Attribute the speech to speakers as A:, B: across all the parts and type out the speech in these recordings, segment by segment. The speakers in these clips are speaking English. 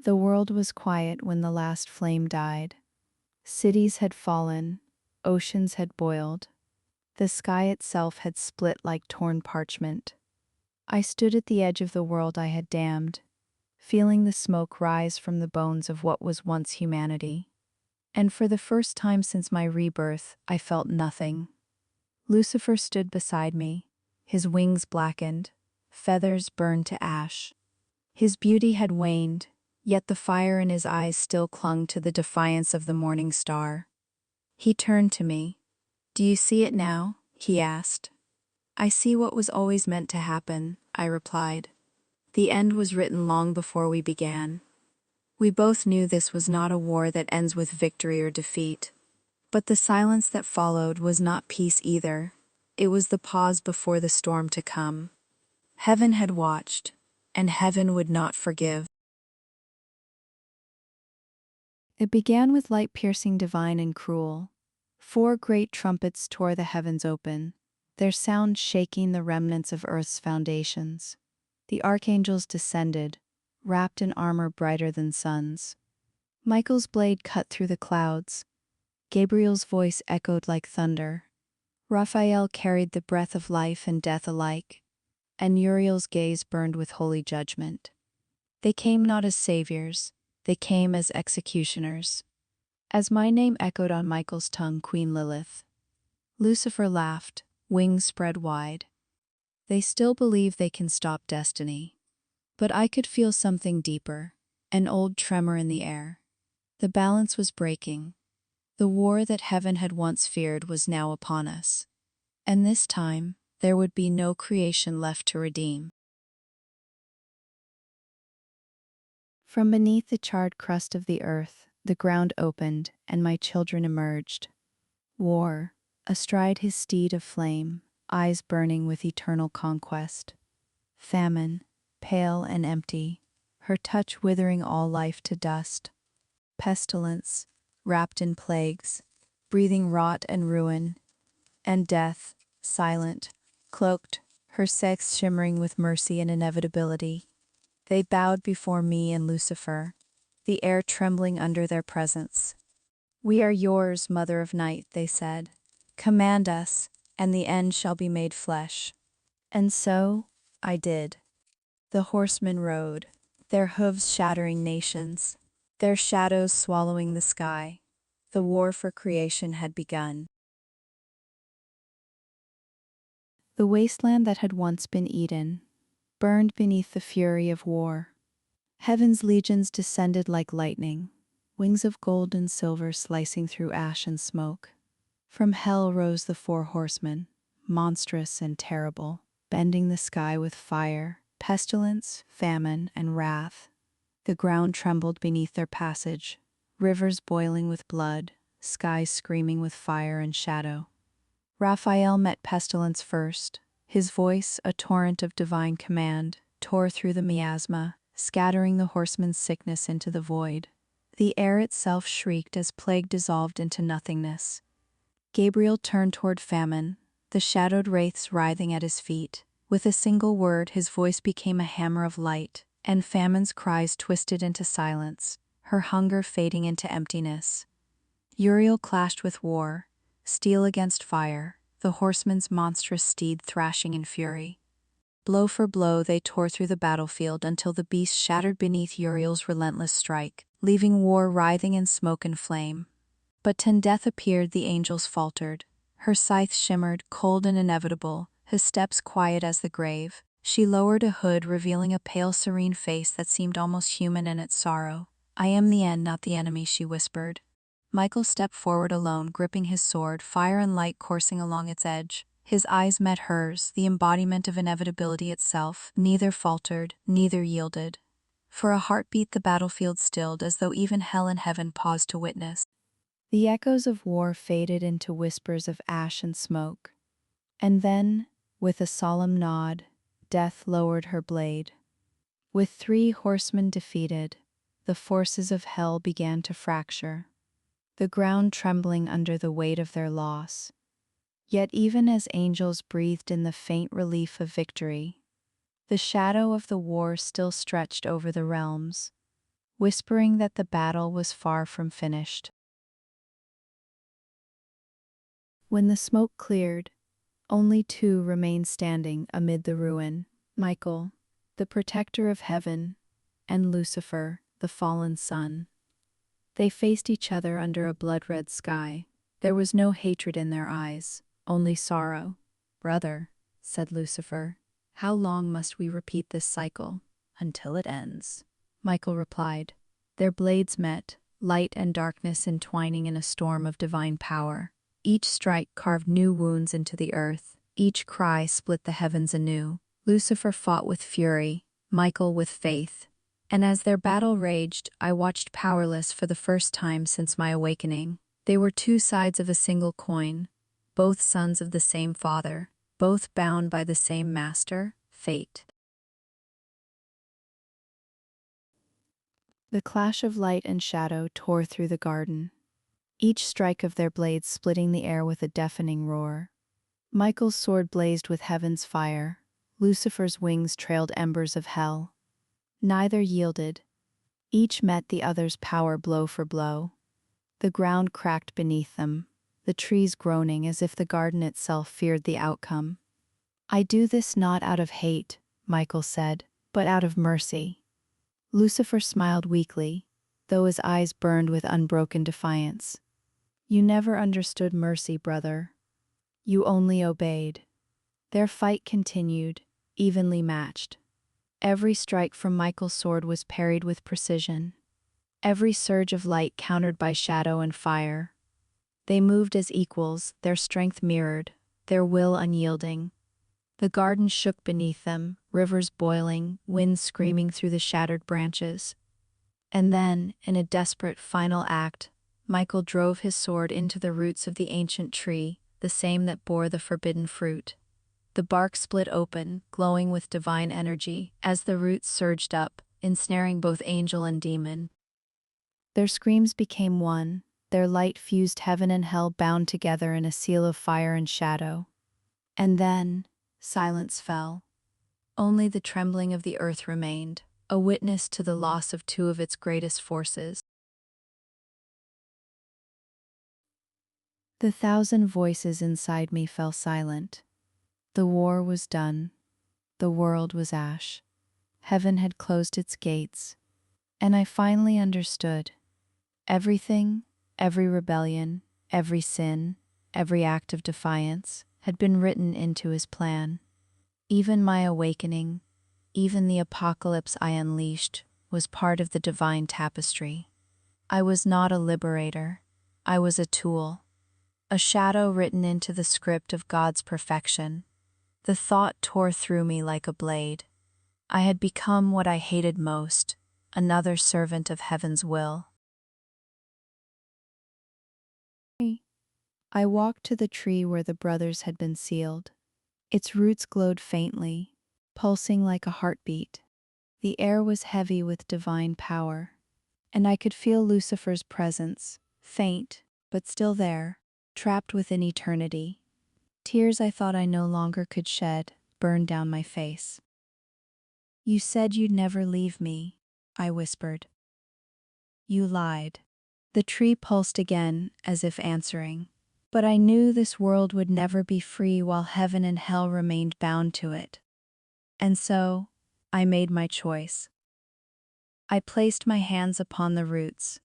A: The world was quiet when the last flame died. Cities had fallen, oceans had boiled, the sky itself had split like torn parchment. I stood at the edge of the world I had damned, feeling the smoke rise from the bones of what was once humanity. And for the first time since my rebirth, I felt nothing. Lucifer stood beside me, his wings blackened, feathers burned to ash. His beauty had waned, yet the fire in his eyes still clung to the defiance of the morning star. He turned to me. "Do you see it now?" he asked. "I see what was always meant to happen," I replied. "The end was written long before we began." We both knew this was not a war that ends with victory or defeat. But the silence that followed was not peace either. It was the pause before the storm to come. Heaven had watched, and heaven would not forgive. It began with light piercing divine and cruel. 4 great trumpets tore the heavens open, their sound shaking the remnants of earth's foundations. The archangels descended, wrapped in armor brighter than suns. Michael's blade cut through the clouds. Gabriel's voice echoed like thunder. Raphael carried the breath of life and death alike, and Uriel's gaze burned with holy judgment. They came not as saviors, they came as executioners. As my name echoed on Michael's tongue, Queen Lilith, Lucifer laughed, wings spread wide. They still believe they can stop destiny. But I could feel something deeper, an old tremor in the air. The balance was breaking. The war that heaven had once feared was now upon us. And this time, there would be no creation left to redeem. From beneath the charred crust of the earth, the ground opened, and my children emerged. War, astride his steed of flame, eyes burning with eternal conquest. Famine, pale and empty, her touch withering all life to dust. Pestilence, wrapped in plagues, breathing rot and ruin. And death, silent, cloaked, her sex shimmering with mercy and inevitability. They bowed before me and Lucifer, the air trembling under their presence. "We are yours, Mother of Night," they said. "Command us, and the end shall be made flesh." And so, I did. The horsemen rode, their hooves shattering nations, their shadows swallowing the sky. The war for creation had begun. The wasteland that had once been Eden burned beneath the fury of war. Heaven's legions descended like lightning, wings of gold and silver slicing through ash and smoke. From hell rose the 4 horsemen, monstrous and terrible, bending the sky with fire, pestilence, famine, and wrath. The ground trembled beneath their passage, rivers boiling with blood, skies screaming with fire and shadow. Raphael met pestilence first. His voice, a torrent of divine command, tore through the miasma, scattering the horseman's sickness into the void. The air itself shrieked as plague dissolved into nothingness. Gabriel turned toward famine, the shadowed wraiths writhing at his feet. With a single word, his voice became a hammer of light, and famine's cries twisted into silence, her hunger fading into emptiness. Uriel clashed with war, steel against fire, the horseman's monstrous steed thrashing in fury. Blow for blow they tore through the battlefield until the beast shattered beneath Uriel's relentless strike, leaving war writhing in smoke and flame. But till death appeared, the angels faltered. Her scythe shimmered, cold and inevitable, his steps quiet as the grave. She lowered a hood, revealing a pale, serene face that seemed almost human in its sorrow. "I am the end, not the enemy," she whispered. Michael stepped forward alone, gripping his sword, fire and light coursing along its edge. His eyes met hers, the embodiment of inevitability itself. Neither faltered, neither yielded. For a heartbeat the battlefield stilled, as though even hell and heaven paused to witness. The echoes of war faded into whispers of ash and smoke. And then, with a solemn nod, death lowered her blade. With 3 horsemen defeated, the forces of hell began to fracture, the ground trembling under the weight of their loss. Yet even as angels breathed in the faint relief of victory, the shadow of the war still stretched over the realms. whispering that the battle was far from finished. When the smoke cleared, only two remained standing amid the ruin: Michael, the protector of heaven, and Lucifer, the fallen sun. They faced each other under a blood-red sky. There was no hatred in their eyes, only sorrow. "Brother," said Lucifer, "how long must we repeat this cycle?" "Until it ends," Michael replied. Their blades met, light and darkness entwining in a storm of divine power. Each strike carved new wounds into the earth. Each cry split the heavens anew. Lucifer fought with fury, Michael with faith. And as their battle raged, I watched powerless for the first time since my awakening. They were two sides of a single coin, both sons of the same father, both bound by the same master, fate. The clash of light and shadow tore through the garden, each strike of their blades splitting the air with a deafening roar. Michael's sword blazed with heaven's fire, Lucifer's wings trailed embers of hell. Neither yielded. Each met the other's power blow for blow. The ground cracked beneath them, the trees groaning as if the garden itself feared the outcome. "I do this not out of hate," Michael said, "but out of mercy." Lucifer smiled weakly, though his eyes burned with unbroken defiance. "You never understood mercy, brother. You only obeyed." Their fight continued, evenly matched. Every strike from Michael's sword was parried with precision. Every surge of light countered by shadow and fire. They moved as equals, their strength mirrored, their will unyielding. The garden shook beneath them, rivers boiling, winds screaming through the shattered branches. And then, in a desperate final act, Michael drove his sword into the roots of the ancient tree, the same that bore the forbidden fruit. The bark split open, glowing with divine energy, as the roots surged up, ensnaring both angel and demon. Their screams became one, their light fused heaven and hell bound together in a seal of fire and shadow. And then, silence fell. Only the trembling of the earth remained, a witness to the loss of two of its greatest forces. The thousand voices inside me fell silent. The war was done. The world was ash. Heaven had closed its gates. And I finally understood. Everything, every rebellion, every sin, every act of defiance had been written into his plan. Even my awakening, even the apocalypse I unleashed, was part of the divine tapestry. I was not a liberator. I was a tool. A shadow written into the script of God's perfection. The thought tore through me like a blade. I had become what I hated most, another servant of heaven's will. I walked to the tree where the brothers had been sealed. Its roots glowed faintly, pulsing like a heartbeat. The air was heavy with divine power, and I could feel Lucifer's presence, faint, but still there, trapped within eternity. Tears I thought I no longer could shed burned down my face. "You said you'd never leave me," I whispered. "You lied." The tree pulsed again, as if answering. But I knew this world would never be free while heaven and hell remained bound to it. And so, I made my choice. I placed my hands upon the roots.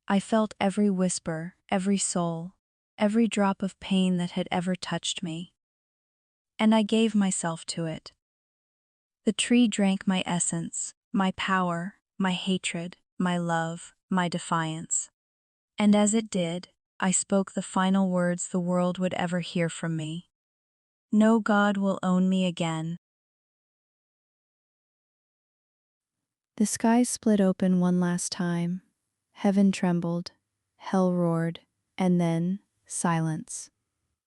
A: I felt every whisper, every soul, every drop of pain that had ever touched me. And I gave myself to it. The tree drank my essence, my power, my hatred, my love, my defiance. And as it did, I spoke the final words the world would ever hear from me. "No God will own me again." The sky split open one last time. Heaven trembled, hell roared, and then silence.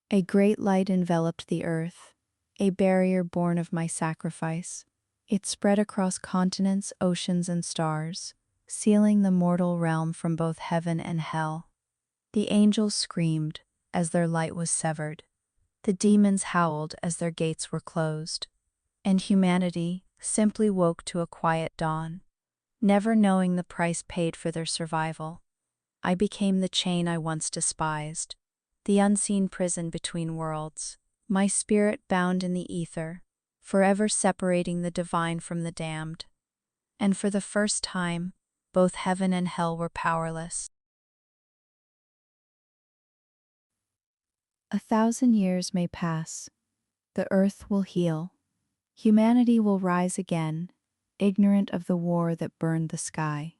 A: A great light enveloped the earth, a barrier born of my sacrifice. It spread across continents, oceans, and stars, sealing the mortal realm from both heaven and hell. The angels screamed as their light was severed. The demons howled as their gates were closed. And humanity simply woke to a quiet dawn. never knowing the price paid for their survival. I became the chain I once despised, the unseen prison between worlds, my spirit bound in the ether, forever separating the divine from the damned. And for the first time, both heaven and hell were powerless. 1,000 years may pass. The earth will heal. Humanity will rise again, ignorant of the war that burned the sky.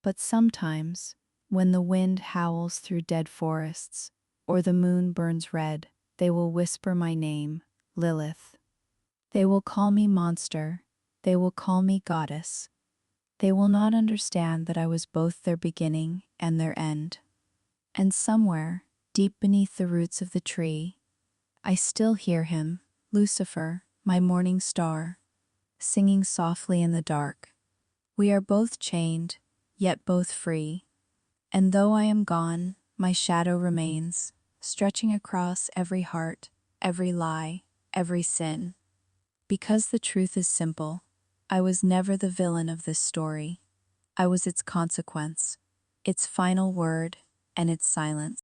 A: But sometimes, when the wind howls through dead forests, or the moon burns red, they will whisper my name, Lilith. They will call me monster. They will call me goddess. They will not understand that I was both their beginning and their end. And somewhere, deep beneath the roots of the tree, I still hear him, Lucifer, my morning star, singing softly in the dark. We are both chained, yet both free. And though I am gone, my shadow remains, stretching across every heart, every lie, every sin. Because the truth is simple, I was never the villain of this story. I was its consequence, its final word, and its silence.